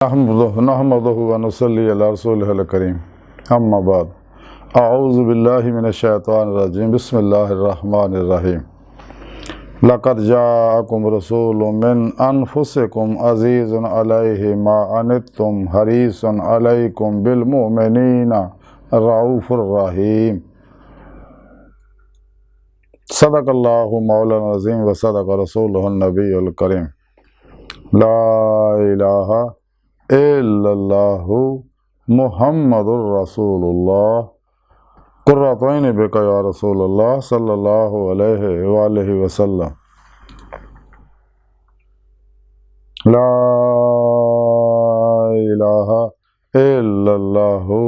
नहमदुहु व नुसल्ली अला रसूलिहिल करीम अम्मा बाद अऊज़ु बिल्लाहि मिनश शैतानिर रजीम बिस्मिल्लाहिर रहमानिर रहीम लक़द जाअकुम रसूलुम मिन अनफुसिकुम अज़ीज़ुन अलैहि मा अनित्तुम हरीसुन अलैकुम बिल मुमिनीना रऊफ़ुर रहीम सदक़ल्लाहु मौलाना अज़ीम व सदक़ रसूलुहुन नबियुल करीम ला इलाहा इल्लल्लाहु मुहम्मदुर रसूलुल्लाह कुर्रतुन बिका या रसूलल्लाह सल्लल्लाहु अलैहि वसल्लम ला इलाहा इल्लल्लाहु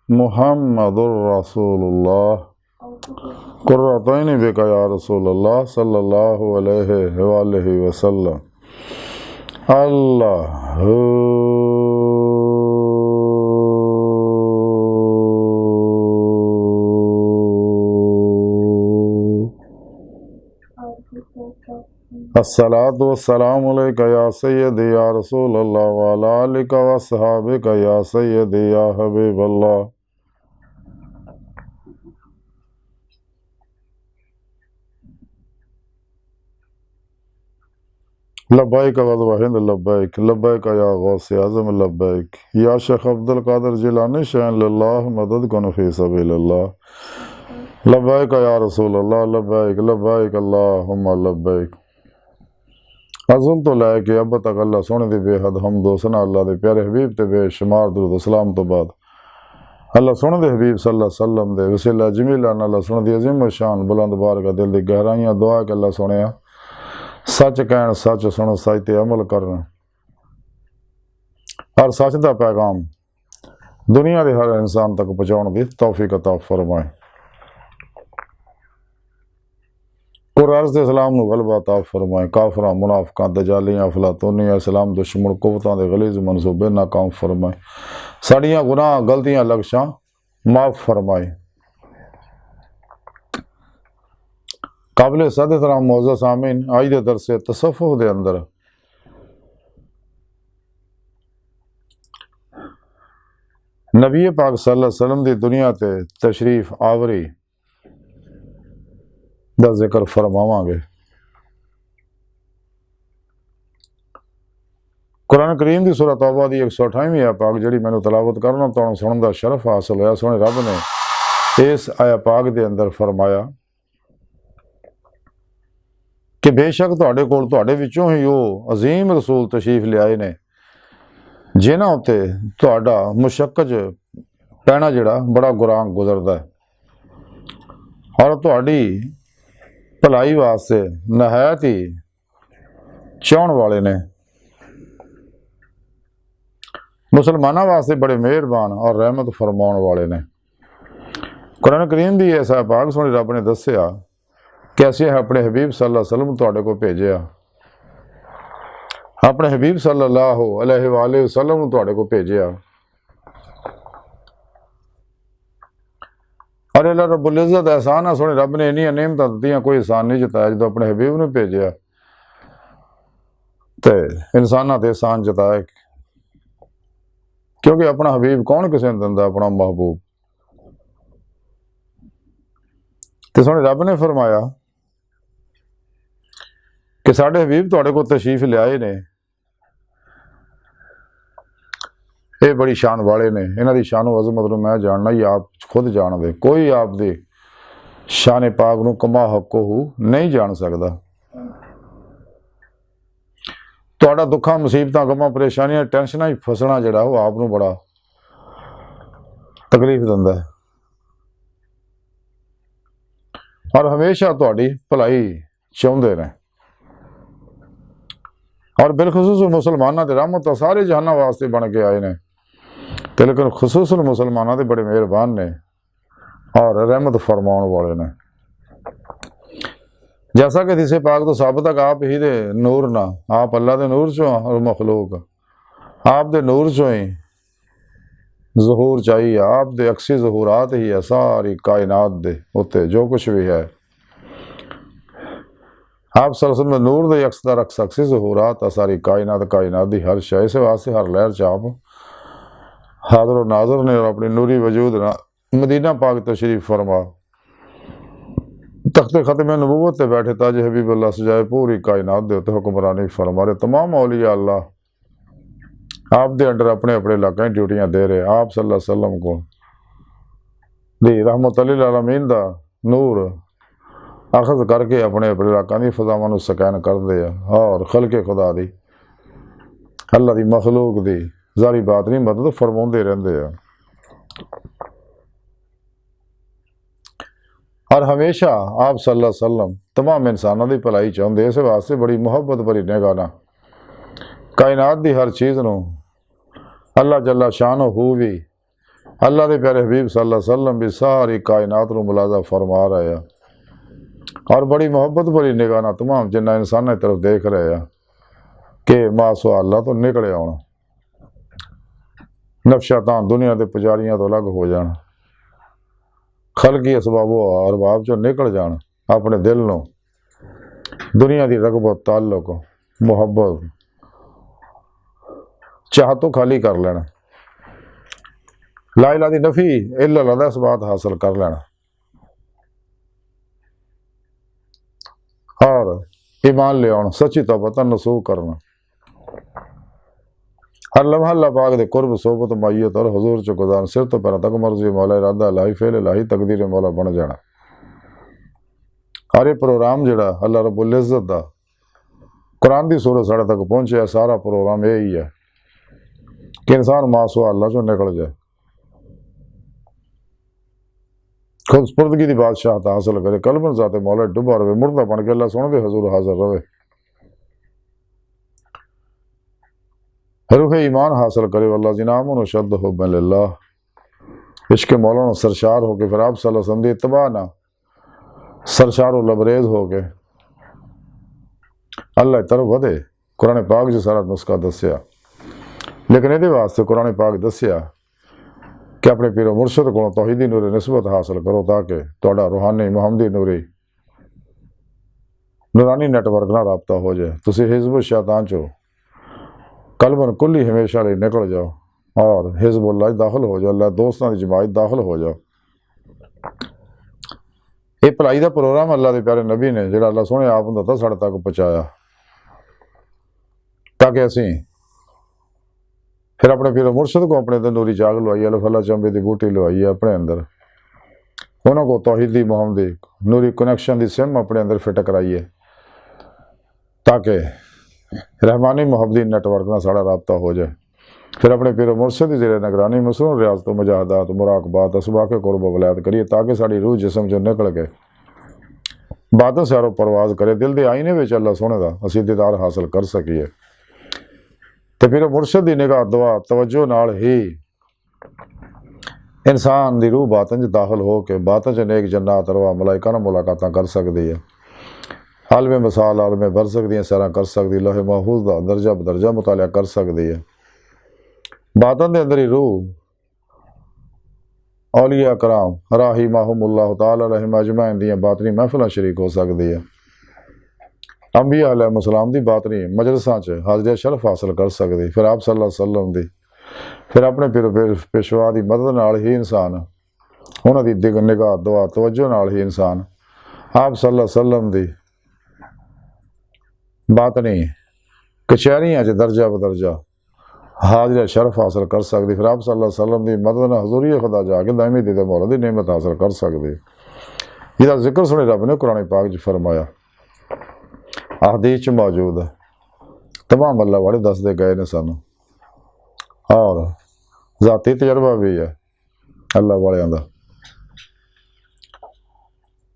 मुहम्मदुर रसूलुल्लाह कुर्रतुन बिका या रसूलल्लाह सल्लल्लाहु अलैहि वसल्लम अल्लाहु अस्सलातु वस्सलामु अलैका या सय्यदी या रसूलल्लाह व अला आलिका व अस्हाबिका या सय्यदी या हबीबल्लाह लब्बैक वहिंद लब्बैक लब्बैक या गौसे आज़म लब्बैक या शेख अब्दुल कादिर जिलानी शैन लिल्लाह मदद कुन फी सबीलिल्लाह लब्बैक या रसूलल्लाह लब्बैक लब्बैक अल्लाहुम्मा लब्बैक अज़ुल तो लैके अब तक अल्लाह सोने दी बेहद हमदो सना अल्लाह दे प्यारे हबीब ते बेशुमार दुरूद सलाम तो बाद अल्लाह सोने दे हबीब सल्लल्लाहु अलैहि वसल्लम दे वसीला जमीला अल्लाह सोने दी अजीम शान बुलंद बारगाह दिल दी गहराइयां दुआ के अल्लाह सोने सच कहन सच सुनो सच ते अमल करना और सच का पैगाम दुनिया के हर इंसान तक पहुँचाने की तौफीक अता फरमाए कुरअर्ज़ इस्लाम नूं गलबा अता फरमाए काफरां मुनाफिकां दजालियां अफलातूनियां इस्लाम दुश्मन कुवतां दे गलीज़ मनसूबे नाकाम फरमाए साड़ियां गुनाह गलतियां लग्शां माफ़ फरमाए काबिल सद एहतराम मौजूद सामीन आज के दरसे तसव्वुफ़ के अंदर नबी पाक सल्लल्लाहु अलैहि वसल्लम की दुनिया ते तशरीफ आवरी का जिक्र फरमावांगे। कुरान करीम की सूरह तौबा की 128वीं आया पाक जी मैंने तलावत करना तो सुनने का शरफ हासिल होया। सोने रब ने इस आया पाक के अंदर फरमाया कि बेशक तुहाडे कोल तुहाडे विचों ही वो अजीम रसूल तशरीफ लियाए ने जिन्हां उत्ते तुहाडा मुशक्कत पैना जिहड़ा बड़ा गुरां गुजरदा है और तुहाडी भलाई वास्ते नहायत ही चाहण वाले ने मुसलमानों वास्ते बड़े मेहरबान और रहमत फरमाउण वाले ने। कुरान करीम दी ऐसा पाक सोने रब ने दस्सिया कि असीं अपने हबीब सल्लल्लाहु अलैहि वसल्लम तुहाडे को भेजिया अपने हबीब सल्लल्लाहु अलैहि वसल्लम तुहाडे को भेजिया और अल्लाह रब्बुल इज़्ज़त एहसान है सोने रब ने इन्नियां नेमतां दित्तियां कोई एहसान नहीं जताया जो अपने हबीब ने भेजिया तो इंसानां ते एहसान जताया क्योंकि अपना हबीब कौन किसी ने दिंदा अपना महबूब। तो सोने रब ने फरमाया कि साडे हबीब तुहाडे को तशरीफ लियाए ने ये बड़ी शान वाले ने इन्हां दी शानो अजमत नूं मैं जानना ही आप खुद जान दे कोई आप दी शान पाक नूं कमा हको नहीं जान सकता। तुहाडा दुखा मुसीबतां गमां परेशानियां टेंशनां ही फसना जिहड़ा वो आप नूं बड़ा तकलीफ दिंदा है और हमेशा तुहाडी भलाई चाहुंदे ने और बिलखुसूस मुसलमानों के रहमत तो सारे जहाना वास्ते बन के आए ने तो लेकिन खसूस मुसलमानों के बड़े मेहरबान ने और रहमत फरमाउण वाले ने। जैसा कि दिसे पाक तो साबित है आप ही दे नूर ना आप अल्लाह के नूर चो और मखलूक आप दे नूर चो ही ज़हूर चाहिए आप दे अक्सी ज़हूरात ही है सारी कायनात दे उत्ते जो कुछ भी है आप सरसल में नूर दे अक्सदा रख सकसी ज़हूरात सारी कायनात दी हर शय से वास्ते हर लहर चाप हाज़र व नाज़र ने और अपनी नूरी वजूद ना मदीना पाक तशरीफ फरमा तख्ते ख़त्म नबूवत से बैठे ताज हबीबुल्लाह सजाए पूरी कायनात दे उत्ते हुक्मरानी फरमा रहे तमाम औलिया अल्लाह आप दे अंडर अपने अपने इलाके ड्यूटियां दे रहे आप सल्लल्लाहु अलैहि वसल्लम को दी रहमत लिल आलमीन दा नूर अखज़ करके अपने अपने इलाकों की फजावां सकैन कर दे और खलके खुदा दी अल्लाह की मखलूक दी जारी बात नहीं मदद फरमाते रहते हैं और हमेशा आप सल्लल्लाहु अलैहि वसल्लम तमाम इंसानों की भलाई चाहते इस वास्ते बड़ी मुहब्बत भरी निगाह ना कायनात की हर चीज़ नूं अल्लाह जल्ला शान हो भी अल्लाह के प्यारे हबीब सल्लल्लाहु अलैहि वसल्लम भी सारी कायनात नूं मुलाजा फरमा रहे हैं और बड़ी मोहब्बत भरी निगाह ना तमाम जिन्ना इंसानों की तरफ देख रहे हैं कि मासो अल्लाह तो निकले आना नफशातां दुनिया के पुजारियों तो अलग हो जान खलकी असबाबो अरबाब चो निकल जान अपने दिल नो दुनिया की रगबत ताल्लुक मुहब्बत चाह तो खाली कर लेना ला इलाहा दी नफी इल्लल्लाह दा इसबात हासिल कर लेना और ईमान ले आना सच्ची तौबत नसूख करना हर लम्हा अल्लाह पाक दे कुर्ब सोबत मायत और हजूर च गुजार सिर तो पैर तक मर्जी मौला इरादा इलाही फेल इलाही तकदीर मौला बन जाना और ये प्रोग्राम जड़ा अल्लाह रब्बुल इज़्ज़त दा कुरान की सूरत साढ़े तक पहुँचे सारा प्रोग्राम यही है कि इंसान मासो अल्लाह चो निकल जाए खुद स्पुर्दगी की बादशाहत हासिल करे कलबन जाते मौला डुबा रहे मुर्दा बन के अल्लाह सुन दे हजूर हाजिर रहे रूह ईमान हासिल करे वल्लाह जिनामन शद हो बिल्लाह इश्क मौलाना सरशार हो के फिर आप सल्लल्लाहु अलैहि वसल्लम दी इत्तबा ना सरशार व लबरेज हो के अल्लाह तरफ वधे कुरान पाक च सारा नुस्खा दसिया लेकिन ये वास्ते कुरान पाक दसिया कि अपने पीरो मुर्शद को तौहीदी नूरी निस्बत हासिल करो ताकि तुहाडा रूहानी मुहम्मदी नूरी नूरानी नेटवर्क ना रबता हो जाए तुसी हिज़्ब शैतान चो कलबन कुल्ली हमेशा लिए निकल जाओ और हिज़्बुल्लाह दाखिल हो जाओ अल्लाह दोस्तों की जमात दाखिल हो जाओ ये भलाई का प्रोग्राम अल्लाह के प्यारे नबी ने जो अल्लाह सोने आप होंदा साढ़े तक पहुँचाया ताकि असी फिर अपने पीरो मुर्शद को अपने अंदर नूरी जाग लवाई अल्लाह चंबे की बूटी लवाई है अपने अंदर उन्होंने को तौहीदी मुहम्मदी नूरी कनैक्शन की सिम अपने अंदर फिट कराइए ताकि रहमानी मुहब्बती नेटवर्क ना साड़ा रबता हो जाए फिर अपने पीरो मुर्शद ज़ेरे निगरानी मसरूर रियाज़त मुजाहदात मुराकबात असबाक कुर्ब वलायत करिए ताकि साड़ी रूह जिसम जो निकल के बातों से आरो परवाज करे दिल के आईने में अल्लाह सोने का असी दीदार हासिल कर सकीए तो फिर मुर्शद की निगाह दुआ तवज्जो नाल ही इंसान की रूह बातन च दाखिल हो के बातन च नेक जन्नात रवा मलाइका नाल मुलाकातां कर सकती है आलमे मसाल आलमे बर सकती सैर कर सकती लोहे महफूज का दर्जा बदर्जा मुतालिया कर सकती है बातन के अंदर ही रूह औलिया कराम राही माहुमुल्लाह ताला रहम अजमैन दी बातनी महफिल शरीक हो सकती है अंबिया अलैहिस्सलाम दी बातनी मजलिसां च हाज़िर शरफ हासिल कर सकती फिर आप सल्लल्लाहु अलैहि वसल्लम दी फिर अपने पिरो पेशवा की मदद नाल ही इंसान उन्होंने दिग निगाह दुआ तवज्जो नाल ही इंसान आप सल्लल्लाहु अलैहि वसल्लम दी बातनी कचहरियां च दर्जा बदर्जा हाजिर शरफ हासिल कर सकती फिर आप सल्लल्लाहु अलैहि वसल्लम की मदद हजूरी खुदा जाके दायमी दीद मौला की नेमत हासिल कर सकती जिसका जिक्र सुने रब ने कुरान पाक च फरमाया अहदीस च मौजूद है तमाम अल्लाह वाले दसते गए ने सानू और जाती तजर्बा भी है अल्लाह वाले का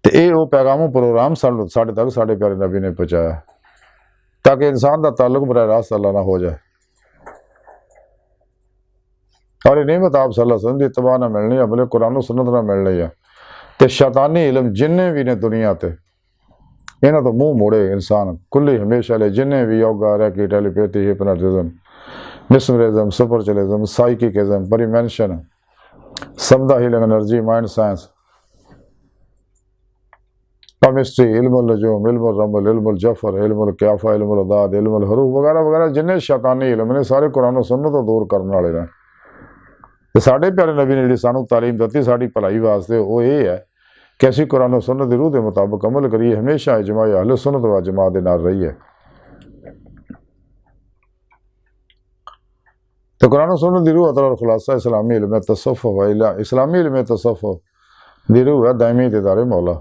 तो ये पैगामों प्रोग्राम साढ़े तक साढ़े प्यारे नबी ने पहुँचाया ताकि इंसान का ताल्लुक बराह रास्त अल्लाह ना हो जाए और ये नेमत आप सल्लल्लाहु अलैहि वसल्लम की इत्तबा ना मिलनी है भले कुरान सुन्नत ना मिलनी है तो शैतानी इलम जिन्ने भी ने दुनिया ते इन्हों तो मुँह मोड़े इंसान कुल्ली हमेशा ले जिन्हें भी yoga reiki telepathy hypnotism mesmerism spiritualism psychicism परिमेंशन समदा healing energy mind science chemistry, इल्मुल नजूम, इल्मुल रमल, इल्मुल जफर, इल्मुल क्याफा, इल्मुल अदाद, इल्मुल हरूफ वगैरह वगैरह जिन्ने शैतानी इल्म ने सारे कुरान सुन्नत तो दूर करने वाले ने। ते साडे प्यारे नबी ने जी सानू तालीम दी साडी भलाई वास्ते वो ये है कि असीं कुरान सुन्नत दी रूह के मुताबिक अमल करिए, हमेशा इजमा अहले सुन्नत व जमात दे नाल रहिए। तो कुरान सुन्नत दी रूह अतर खुलासा इस्लामी इल्म तसव्वुफ व इला इस्लामी इल्म तसव्वुफ दी रूह है दायमी दीदार मौला।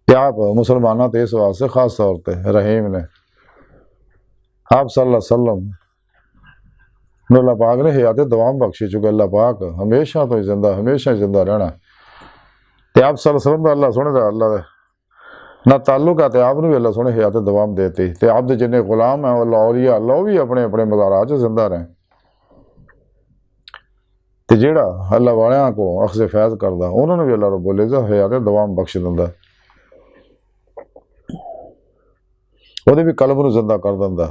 आप मुसलमानों तो इस वास्ते खास तौर पर रहीम ने आप सल्लल्लाहु अलैहि वसल्लम अल्लाह पाक ने हयात दवाम बख्शी चुके। अल्लाह पाक हमेशा तो जिंदा, हमेशा जिंदा रहना। तो आप सल्लल्लाहु अलैहि वसल्लम अल्लाह सोने का अल्लाह ना ताल्लुक है, तो आप भी अल्लाह सोने हयात दवाम देती। तो आप दे जिन्ने गुलाम है अल्लाह औलिया अल्लाह भी अपने अपने मज़ारात च जिंदा रहें। तो जेड़ा अल्लाह वालियां को अखज़ फैज़ करदा उन्होंने भी अल्लाह रब्बुल इज़्ज़त हयात दवाम बख्श दिंदा, ਉਹਦੇ भी कल्ब ਨੂੰ जिंदा कर दिंदा।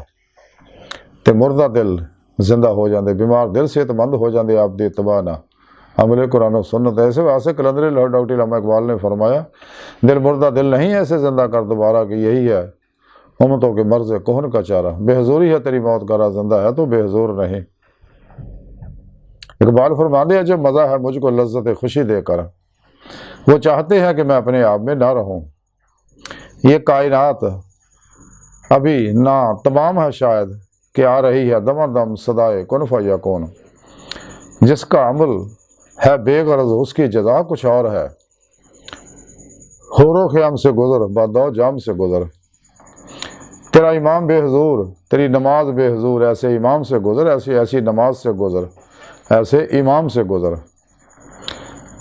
तो मुर्दा दिल जिंदा हो जाते, बीमार दिल सेहतमंद हो जाते आप दी इत्तबा ना अमले कुरान सुन्नत। ऐसे वास्ते कलंदरी लाहौर डॉक्टर इल्लामा इकबाल ने फरमाया दिल मुर्दा दिल नहीं ऐसे जिंदा कर दोबारा कि यही है उम्मतों के मर्ज़ कोहन का चारा। बेहजूरी है तेरी मौत का राह, जिंदा है तो बेहजूर नहीं। इकबाल फरमाते हैं जब मज़ा है मुझको लज्जत खुशी देकर, वो चाहते हैं कि मैं अपने आप में ना रहूं। ये कायनात अभी ना तमाम है शायद कि आ रही है दमादम सदाए कुन फयकून। जिसका अमल है बेगरज उसकी जजा कुछ और है। होरो ख़याम से गुजर बादौ जाम से गुजर। तेरा इमाम बेहजूर, तेरी नमाज बेहजूर, ऐसे इमाम से गुजर, ऐसी ऐसी नमाज से गुजर, ऐसे इमाम से गुजर।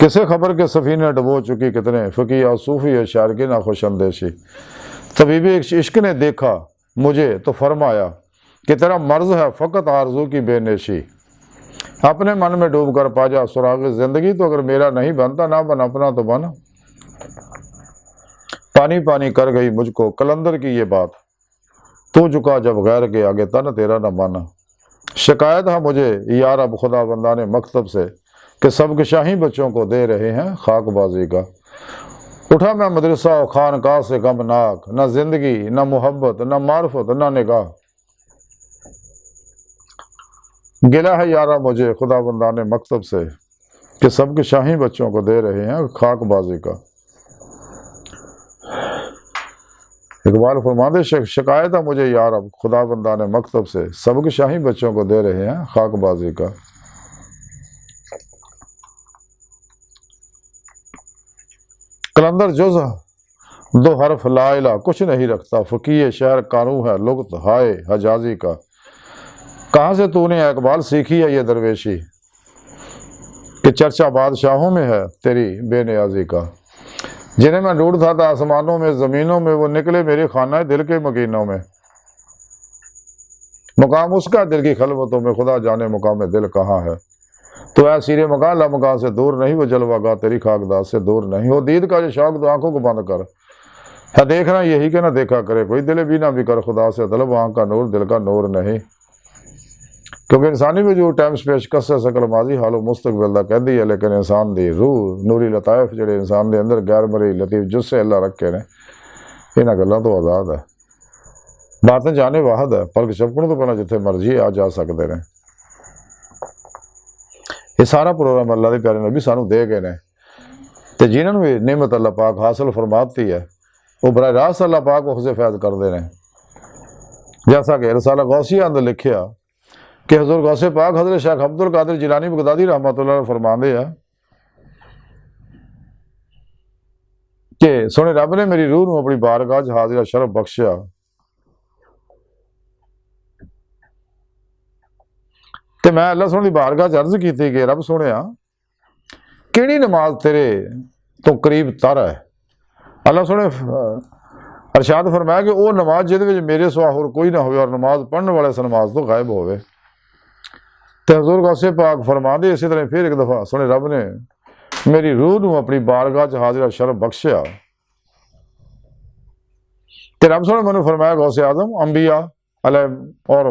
किसे खबर के सफ़ीने डबो चुकी कितने फ़कीह और सूफ़ी और शायर की नाखुश अंदेशी। तबीबी इश्क ने देखा मुझे तो फरमाया कि तेरा मर्ज़ है फ़कत आरज़ू की बेनेशी। अपने मन में डूब कर पा जा सुराग ज़िंदगी, तो अगर मेरा नहीं बनता ना बन अपना तो बन। पानी पानी कर गई मुझको कलंदर की ये बात, तू झुका जब गैर के आगे तन तेरा न माना। शिकायत है मुझे यार अब खुदा बंदा ने मकतब से कि सबक शाही बच्चों को दे रहे हैं खाकबाजी का। उठा मैं मदरसा और खानकाह से गमनाक, न जिंदगी न मोहब्बत न मार्फत न निगाह। गिला है यारा मुझे खुदा बंदा ने मकतब से कि सबके शाही बच्चों को दे रहे हैं खाकबाजी का। इकबाल फरमाते शिकायत है मुझे यार अब खुदा बंदा ने मकतब से सबके शाही बच्चों को दे रहे हैं खाकबाजी का। कलंदर जुज़ दो हरफ लाइला कुछ नहीं रखता, फ़कीह शहर कानू है लुग़त हाय हजाजी का। कहाँ से तूने इकबाल सीखी है ये दरवेशी कि चर्चा बादशाहों में है तेरी बेनियाजी का। जिन्हें मैं ढूंढता था आसमानों में ज़मीनों में, वो निकले मेरे खाना दिल के मकीनों में। मुकाम उसका दिल की खलवतों में, खुदा जाने मुकाम दिल कहाँ है। तो ऐ सीरे मकान ला मकान से दूर नहीं, वो जलवागा तेरी खाकदास से दूर नहीं। हो दीद का जो शौक तो आंखों को बंद कर है देखना यही कि ना देखा करे कोई, दिल भी ना भी कर खुदा से तलब आँख का नूर दिल का नूर नहीं। क्योंकि इंसानी वजूद टाइम स्पेस कसर सकल माजी हालो मुस्तकबिल दा कहती है, लेकिन इंसान दी रूह नूरी लताइफ ਜਿਹੜੇ इंसान के अंदर गैर मरी लतीफ जुस्से अल्लाह रखे ने, इन्हां गल्लां तो आज़ाद है। बातें जाने वाहद है पलक झपकण तो पहला जिथे मर्जी आ जा सकते हैं। ये सारा प्रोग्राम अल्लाह के प्यारे नबी सानू दे गए ने। तो जिन्होंने भी नियमत अल्लाह पाक हासिल फरमाती है वो बराह रास्त अल्लाह पाक उसे फैज़ करते हैं। जैसा कि रसाला गौसिया अंदर लिखिया कि हज़ूर गौसे पाक हज़रत शेख अब्दुल कादिर जिलानी बगदादी रहमतुल्लाह अलैह फरमाते हैं कि सोने रब ने मेरी रूह को अपनी बारगाह च हाज़िर शरफ बख्शिया। तो मैं अल्लाह सोने की बारगाह च अर्ज की कि रब सोने किहड़ी नमाज तेरे तो करीब तर है। अल्लाह सोने अरशाद फरमाया कि वह नमाज जिहदे मेरे सिवा होर कोई ना हो और नमाज पढ़ने वाले इस नमाज तो गायब होवे। तो हज़ूर गौसे पाक फरमाते इसी तरह फिर एक दफ़ा सोने रब ने मेरी रूह को अपनी बारगाह च हाज़िर शरफ बख्शिया। तो रब सोने मैंने फरमाया गौसे आज़म अंबिया और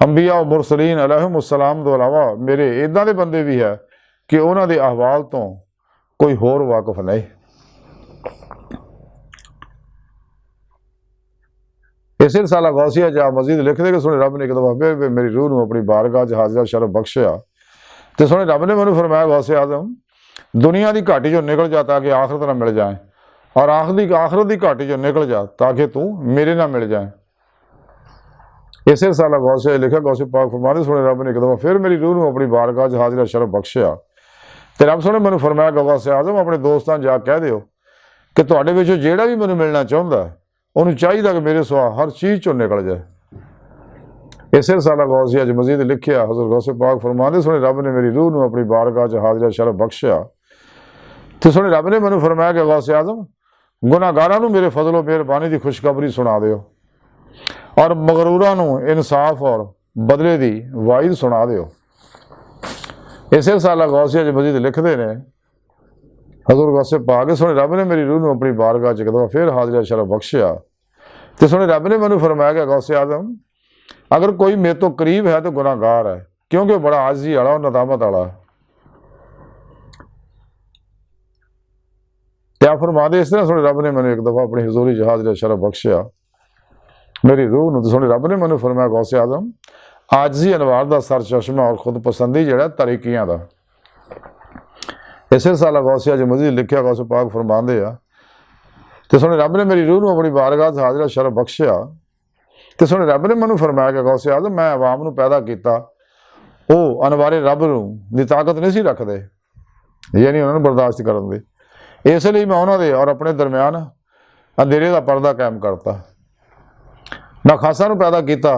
अंबिया और मुरसलीन अलैहिमुस्सलाम तो अलावा मेरे इदां दे बंदे भी है कि उन्हां दे अहवाल तो कोई होर वाकफ नहीं। इसे रसाला गौसिया जा मजीद लिख दे कि सुने रब ने एक दफा फिर मेरी रूह नूं अपनी बारगाह च हाजिरा शरफ बख्शिया तो सुने रब ने मैनू फरमाया गौसे आजम दुनिया की घाटी चो निकल जा ताकि आखरत ना मिल जाए, और आखरत की घाटी चो निकल जा ताकि तू मेरे ना मिल जाए। इसे रसाला गौसे लिखा गौसे पाक फरमाते सुने रब ने एक दफा फिर मेरी रूह नूं अपनी बारगाह च हाजिरा शरफ बख्शिया तो रब सोने मैनू फरमाया गौसे आजम अपने दोस्तों जा कह दिओ कि तुहाडे विचों जिहड़ा भी मैनू मिलना चाहुंदा उन्होंने चाहिए कि मेरे सुआ हर चीज़ चो निकल जाए। इसे रसाला गौसिया च मजीद लिखिया हज़रत गौसे पाक फरमाते सुने रब ने मेरी रूह नूं अपनी बारगाह च हाजिरा शरफ बख्शिया तो सुने रब ने मैनू फरमाया कि गौसे आजम गुनाहगारां नूं मेरे फजलो मेहरबानी की खुशखबरी सुना दिओ और मगरूरां नूं इंसाफ और बदले की वाइद सुना दिओ। इसे रसाला गौसिया च मजीद लिखते हैं हज़रत गौसे पाक सुने रब ने मेरी रूह नूं अपनी बारगाह च एक दफा फिर हाजिरा शरफ बख्शिया तो सुने रब ने मैनू फरमाया कि गौसे आजम अगर कोई मेरे तो करीब है तो गुनाहगार है, क्योंकि बड़ा आजी वाला और नदामत वाला क्या फरमाते इस तरह सुने रब ने मैंने एक दफा अपनी हजूरी जहाज ने शरफ बख्शिया मेरी रूह नूं तो सुने रब ने मैनू फरमाया गौसे आजम आजी अनवार का सर चश्मा और खुद पसंदी जड़ा तरीकियां का। इसे साला गौसिया जो मजीद लिखिया गौसे पाक फरमाते आ तो सुने रब ने मेरी रूह नूं अपनी बारगाह च हाजिरा शरफ बख्शिया तो सुने रब ने मैनू फरमाया कि गौसे आजम मैं अवाम नूं पैदा किया वो अनवारे रब की ताकत नहीं सी रखते, यानी उन्होंने बर्दाश्त करन दी, इसलिए मैं उन्होंने और अपने दरम्यान अंधेरे का पर्दा कायम करता। मैं खासा नूं पैदा किया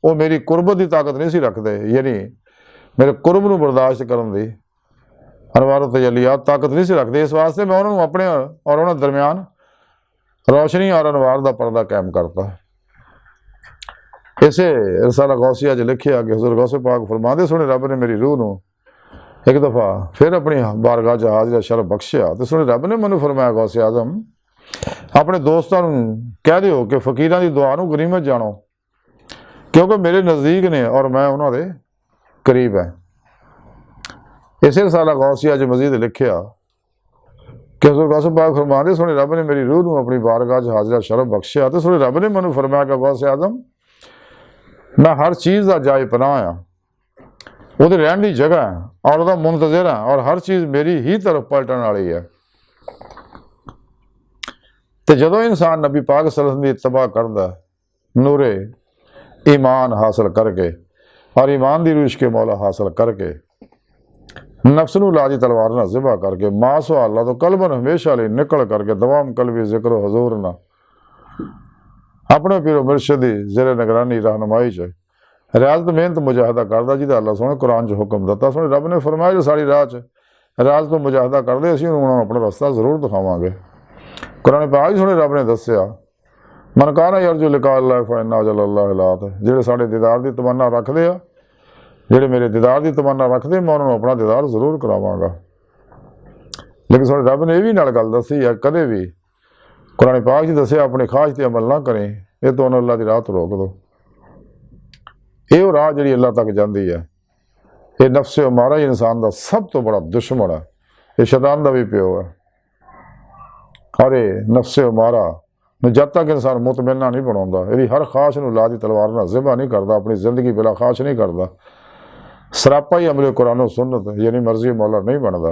वो मेरी कुर्बत की ताकत नहीं सी रखते, यानी मेरे कुर्ब नूं बर्दाश्त करन दी अनवार तजलियात ताकत नहीं सी रखते, इस वास्ते मैं उन्होंने अपने और उन्होंने दरम्यान रोशनी और अनवार का पर्दा कायम करता। इसे रसाला गौसिया च लिखिया कि हज़रत गौसे पाक फरमाते सुने रब ने मेरी रूह नूं एक दफ़ा फिर अपनी बारगाह च हाजिरा शरफ बख्शिया तो सुने रब ने मैनू फरमाया गौसे आजम अपने दोस्तों कह दिओ कि फकीरां दी दुआ नूं गनीमत जानो, क्योंकि मेरे नज़दीक ने और मैं उन्होंने करीब है। इसे रसाला गौसिया च मजीद लिखिया कि हज़रत गौसे पाक फरमाते सुने रब ने मेरी रूह नूं अपनी बारगाह च हाजिरा शरफ बख्शिया तो सुने रब ने मैनू फरमाया कि गौसे आजम मैं हर चीज़ का जाए पनाह हाँ, वो रहन की जगह है और वह मुंतजर है और हर चीज़ मेरी ही तरफ पलटन वाली है। तो जो इंसान नबी पाक सल्लल्लाहु अलैहि वसल्लम की इत्तबा करता नूरे ईमान हासिल करके और ईमान की रूश के मौला हासिल करके नफ्स नूं लाजी तलवार ना ज़िबा करके मासो अल्लाह तो कलबन हमेशा लिए निकल करके दवाम कलबी जिक्र हजूर ना अपने पीरो मुर्शदी ज़ेरे निगरानी रहनुमाई च रियाजत मेहनत मुजाहिदा करदा जिहदा अल्लाह सोहने कुरान च हुक्म दिता। सोहने रब ने फरमाया जो साड़ी राह च रियाजत तो मुजाहिदा करदे असीं उन्होंने अपना रस्ता जरूर दिखावांगे। कुरान पाक सोहने रब ने दस्सिया मन काना यरजू लिका अल्लाह फइन्ना अजलल्लाहि लात जिहड़े साडे दीदार की तमन्ना रखदे आ जिहड़े मेरे दीदार की तमन्ना रखदे मैं उन्होंने अपना दीदार जरूर करावांगा। लेकिन सोहने रब ने यह भी नाल गल दसी है कदे भी कुरान पाक च दस्सिया अपनी ख्वाहिश पर अमल ना करें, ये तो उन्होंने अल्लाह की राह तो रोक दो। ये राह जी अल्लाह तक जाती है, ये नफ्से उमारा ही इंसान का सब तो बड़ा दुश्मन है, ये शैतान का भी प्यो है। और ये नफ्से उमारा जब तक इंसान मुतमन्ना नहीं बनाता, यदि हर ख्वाहिश नूं लाजी तलवार नाल ज़िबा नहीं करता, अपनी जिंदगी बिला ख्वाहिश नहीं करता, सरापा ही अमले कुरान सुन्नत यानी मर्जी मौला नहीं बनता,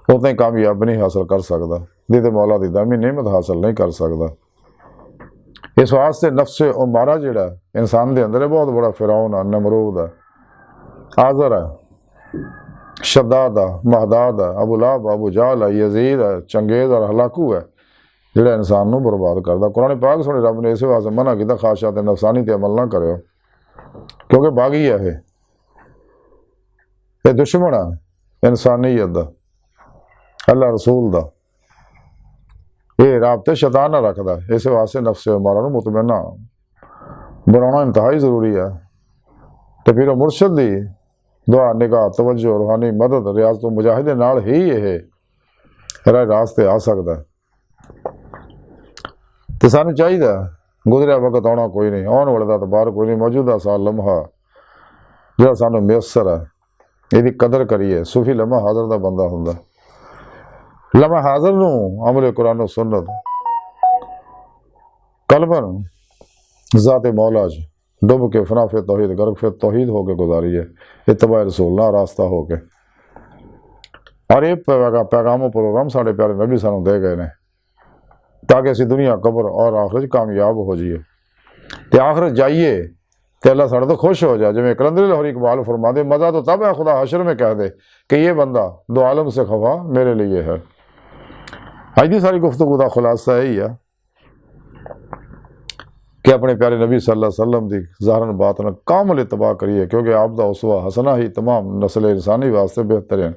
उतना ही कामयाब नहीं हासिल कर सकता, जिहदे मौला की दामी नेमत हासिल नहीं कर सकता। इस वास्ते नफ्से उमारा जिहड़ा इंसान के अंदर है बहुत बड़ा फिरौन है, नमरूद है, आज़र है, शद्दाद है, महदाद है, अबू लहब, अबू जहल है, यजीद है, चंगेज और हलाकू है जिहड़ा इंसान नूं बर्बाद करता। कुरान पाक सुने रब ने इस वास्ते मना किया ख्वाहिशात नफसानी ते अमल ना करियो, क्योंकि बागी है ये दुश्मन है इंसानियत दा अल्लाह रसूल दा, ये राबते शैतान ना रखता। इस वास्ते नफ्से उमारा नूं मुतमन्ना बनाना इंतहाई जरूरी है। तो फिर मुर्शद दी दुआ निगाह तवज्जो रूहानी मदद रियाज तो मुजाहिदे नाल ही ये राह रास्ते आ सकता है। तो सानू चाहिए गुजरिया वक्त आना कोई नहीं, आने वाले का तो बाहर कोई नहीं, मौजूदा साल लम्हा जो सानू मुयसर है ਇਹਦੀ ਕਦਰ ਕਰੀਏ। सूफी लम्हा हाज़र ਦਾ ਬੰਦਾ ਹੁੰਦਾ। लम्हा हाज़र ਨੂੰ अमल कुरान और सुन्नत कलबन ज़ात मौला च डुब के फना फिर तौहीद गर्क फिर तौहीद होके गुजारी है, इत्तबा रसूल ना रास्ता होके। और ये पैगाम प्रोग्राम साढ़े प्यारे नबी सानू दे गए ने ताकि असी दुनिया कबर और आखिरत कामयाब हो जाइए ते आखिरत जाइए तो अल्लाह साढ़े तो खुश हो जाए। जिमें कलंदरी लाहौरी इकबाल फरमा दे, मज़ा तो तब है खुदा हशर में कह दे कि ये बंदा दो आलम से खफा मेरे लिए है। अज की सारी गुफ्तगू का खुलासा यही है कि अपने प्यारे नबी सल्लल्लाहु अलैहि वसल्लम की ज़ाहरन बातन कामल इत्तबा करिए, क्योंकि आप दा उसवा हसना ही तमाम नस्ल इंसानी वास्ते बेहतरीन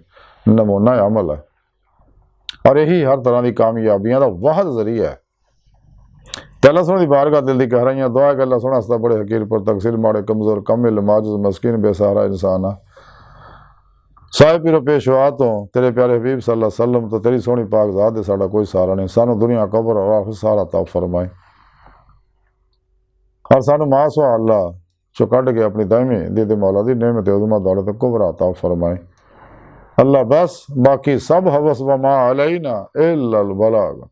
नमूना अमल है और यही हर तरह की कामयाबियां का वाहद जरिया है। अल्लाह सोने की बारगाह दिल की गहराइयां दुआ कि अल्लाह सोना हस्ता बड़े हकीर पर तकसीर माड़े कमज़ोर कमिल माजुज़ मस्किन बेसहारा इंसान है। साहिब पीरो पेशवा तो तेरे प्यारे हबीब सल्लल्लाहु अलैहि वसल्लम तो तेरी सोहनी पाक ज़ात दे साडा कोई सहारा नहीं। सानू दुनिया कबर और आखिरत सारा अता फरमाए और सानू मासवा अल्लाह चो कढ़ के अपनी दायमी दीदे मौला दी नेमत उज़मा दौलत कुबरा अता फरमाए। अल्लाह बस बाकी सब हवस व मा अलैना इल्लल बलाग।